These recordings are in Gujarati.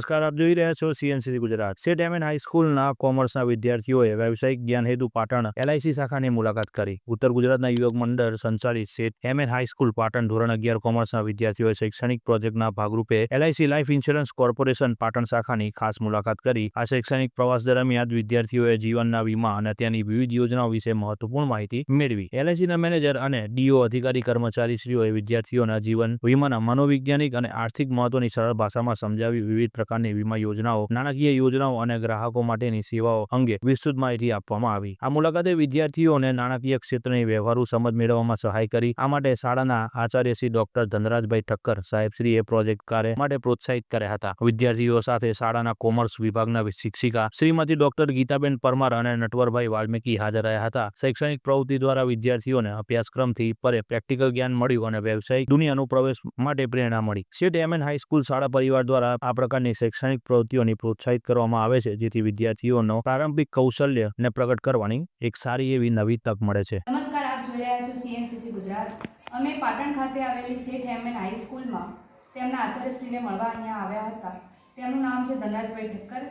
નમસ્કાર, આપ જોઈ રહ્યા છો સીએનસીસી ગુજરાત. સેટ એમ એન હાઈસ્કૂલના કોમર્સના વિદ્યાર્થીઓએ વ્યવસાયિક જ્ઞાન હેતુ પાટણ એલઆઈસી શાખાની મુલાકાત કરી. ઉત્તર ગુજરાતના યુવક મંડળ સંચાલિત સેટ એમ એન હાઈસ્કૂલ પાટણ ધોરણ 11 કોમર્સના વિદ્યાર્થીઓએ શૈક્ષણિક પ્રોજેક્ટના ભાગરૂપે LIC life insurance corporation Patan શાખાની ખાસ મુલાકાત કરી. આ શૈક્ષણિક પ્રવાસ દરમિયાન વિદ્યાર્થીઓએ જીવનના વીમા અને તેની વિવિધ યોજનાઓ વિશે મહત્વપૂર્ણ માહિતી મેળવી. એલઆઈસીના મેનેજર અને ડીઓ અધિકારી કર્મચારીશ્રીઓએ વિદ્યાર્થીઓના જીવન વીમાના મનોવૈજ્ઞાનિક અને આર્થિક મહત્વની સરળ ભાષામાં સમજાવી વિવિધ પ્રકારની વીમા યોજનાઓ, નાણાકીય યોજનાઓ અને ગ્રાહકો માટેની સેવાઓ અંગે વિસ્તૃત માહિતી આપવામાં આવી. આ મુલાકાતે વિદ્યાર્થીઓને નાણાકીય ક્ષેત્રની વ્યવહારુ સમજ મેળવવામાં સહાય કરી. આ માટે શાળાના આચાર્ય શ્રી ડોક્ટર ધનરાજભાઈ ઠક્કર સાહેબશ્રીએ પ્રોજેક્ટ કાર્ય માટે પ્રોત્સાહિત કર્યા હતા. વિદ્યાર્થીઓ સાથે શાળાના કોમર્સ વિભાગના શિક્ષિકા શ્રીમતી ડોક્ટર ગીતાબેન પરમાર અને નટવરભાઈ વાલ્મીકી હાજર રહ્યા હતા. શૈક્ષણિક પ્રવૃત્તિ દ્વારા વિદ્યાર્થીઓને અભ્યાસક્રમથી પરે પ્રેક્ટિકલ જ્ઞાન મળ્યું અને વ્યવસાયિક દુનિયાનો પ્રવેશ માટે પ્રેરણા મળી. સેટ એમ એન હાઈસ્કૂલ શાળા પરિવાર દ્વારા આ પ્રકારની શૈક્ષણિક પ્રવૃત્તિઓને પ્રોત્સાહિત કરવામાં આવે છે, જેથી વિદ્યાર્થીઓનો પ્રારંભિક કૌશલ્યને પ્રગટ કરવાની એક સારી એવી નવી તક મળે છે. નમસ્કાર, આપ જોઈ રહ્યા છો સીએનસીસી ગુજરાત. અમે પાટણ ખાતે આવેલી સેટ એમ એન હાઈસ્કૂલમાં તેમના આચાર્યશ્રીને મળવા અહીંયા આવ્યા હતા. તેમનું નામ છે ધનરાજભાઈ ઠક્કર.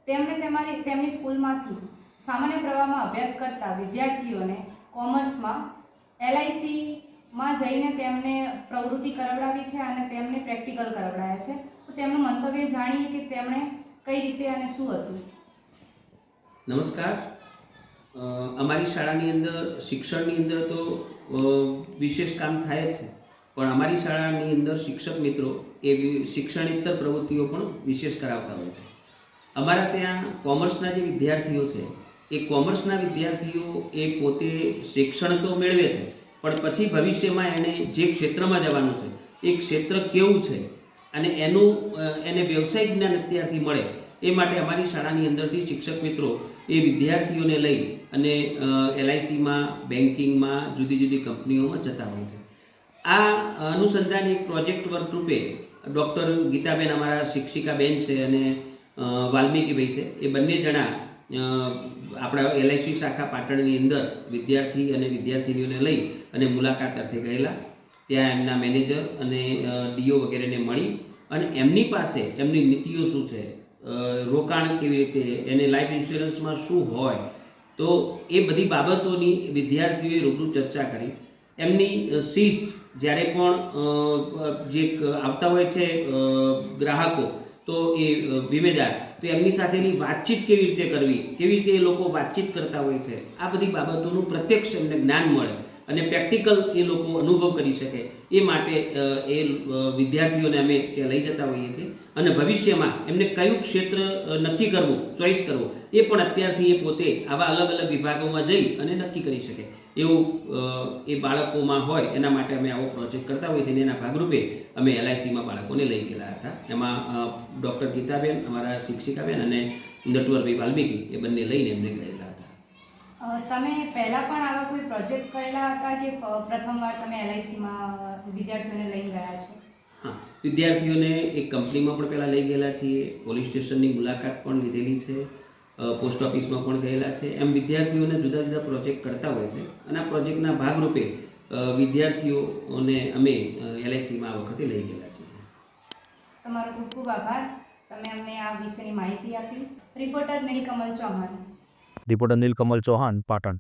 તેમણે તેમની સ્કૂલમાંથી સામાન્ય પ્રવાહમાં અભ્યાસ કરતા વિદ્યાર્થીઓને કોમર્સમાં એલઆઈસીમાં જઈને તેમને પ્રવૃત્તિ કરાવડાવી છે અને તેમને પ્રેક્ટિકલ કરાવડાવ્યા છે. તો તેમનું મંતવ્ય જાણીએ કે તેમણે કઈ રીતે અને શું હતું. નમસ્કાર. અમારી શાળાની અંદર શિક્ષણની અંદર તો વિશેષ કામ થાય જ છે, પણ અમારી શાળાની અંદર શિક્ષક મિત્રો એ શિક્ષણેતર પ્રવૃત્તિઓ પણ વિશેષ કરાવતા હોય છે. અમારા ત્યાં કોમર્સના જે વિદ્યાર્થીઓ છે એ કોમર્સના વિદ્યાર્થીઓ એ પોતે શિક્ષણ તો મેળવે છે, પણ પછી ભવિષ્યમાં એને જે ક્ષેત્રમાં જવાનું છે એ ક્ષેત્ર કેવું છે અને એને વ્યવસાયિક જ્ઞાન અત્યારથી મળે એ માટે અમારી શાળાની અંદરથી શિક્ષક મિત્રો એ વિદ્યાર્થીઓને લઈ અને એલઆઈસીમાં, બેન્કિંગમાં, જુદી જુદી કંપનીઓમાં જતા હોય છે. આ અનુસંધાન એક પ્રોજેક્ટ વર્ક રૂપે ડૉક્ટર ગીતાબેન અમારા શિક્ષિકા બેન છે અને વાલ્મીકીભાઈ છે, એ બંને જણા આપણા એલઆઈસી શાખા પાટણની અંદર વિદ્યાર્થી અને વિદ્યાર્થીનીઓને લઈ અને મુલાકાત અર્થે ગયેલા. ત્યાં એમના મેનેજર અને ડીઓ વગેરેને મળી અને એમની પાસે એમની નીતિઓ શું છે, રોકાણ કેવી રીતે, એને લાઈફ ઇન્સ્યોરન્સમાં શું હોય, તો એ બધી બાબતોની વિદ્યાર્થીઓએ રૂબરૂ ચર્ચા કરી. એમની શિસ્ત, જ્યારે પણ જે આવતા હોય છે ગ્રાહકો તો એ વીમેદાર, તો એમની સાથેની વાતચીત કેવી રીતે કરવી, કેવી રીતે એ લોકો વાતચીત કરતા હોય છે, આ બધી બાબતોનું પ્રત્યક્ષ એમને જ્ઞાન મળે અને પ્રેક્ટિકલ એ લોકો અનુભવ કરી શકે એ માટે એ વિદ્યાર્થીઓને અમે ત્યાં લઈ જતા હોઈએ છીએ. અને ભવિષ્યમાં એમને કયું ક્ષેત્ર નક્કી કરવું, ચોઈસ કરવું, એ પણ અત્યારથી એ પોતે આવા અલગ અલગ વિભાગોમાં જઈ અને નક્કી કરી શકે એવું એ બાળકોમાં હોય એના માટે અમે આવો પ્રોજેક્ટ કરતા હોઈએ છીએ. અને એના ભાગરૂપે અમે એલઆઈસીમાં બાળકોને લઈ ગયેલા હતા. એમાં ડૉક્ટર ગીતાબેન અમારા શિક્ષિકાબેન અને નટવરભાઈ વાલ્મીકી એ બંને લઈને એમને ગયેલા હતા. તમે પહેલાં પણ આવા કોઈ પ્રોજેક્ટ કરેલા હતા કે પ્રથમવાર તમે એલઆઈસીમાં વિદ્યાર્થીઓને લઈને ગયા છો? હા, વિદ્યાર્થીઓને એક કંપનીમાં પણ પહેલાં લઈ ગયેલા છીએ, પોલીસ સ્ટેશનની મુલાકાત પણ લીધેલી છે, પોસ્ટ ઓફિસમાં પણ ગયેલા છે. એમ વિદ્યાર્થીઓને જુદા જુદા પ્રોજેક્ટ કરતા હોય છે અને આ પ્રોજેક્ટના ભાગરૂપે વિદ્યાર્થીઓને અમે એલઆઈસીમાં આ વખતે લઈ ગયેલા છીએ. તમારો ખૂબ ખૂબ આભાર. તમે અમને આ વિશેની માહિતી આપી. રિપોર્ટર નીલકમલ ચૌહાણ. પાટણ.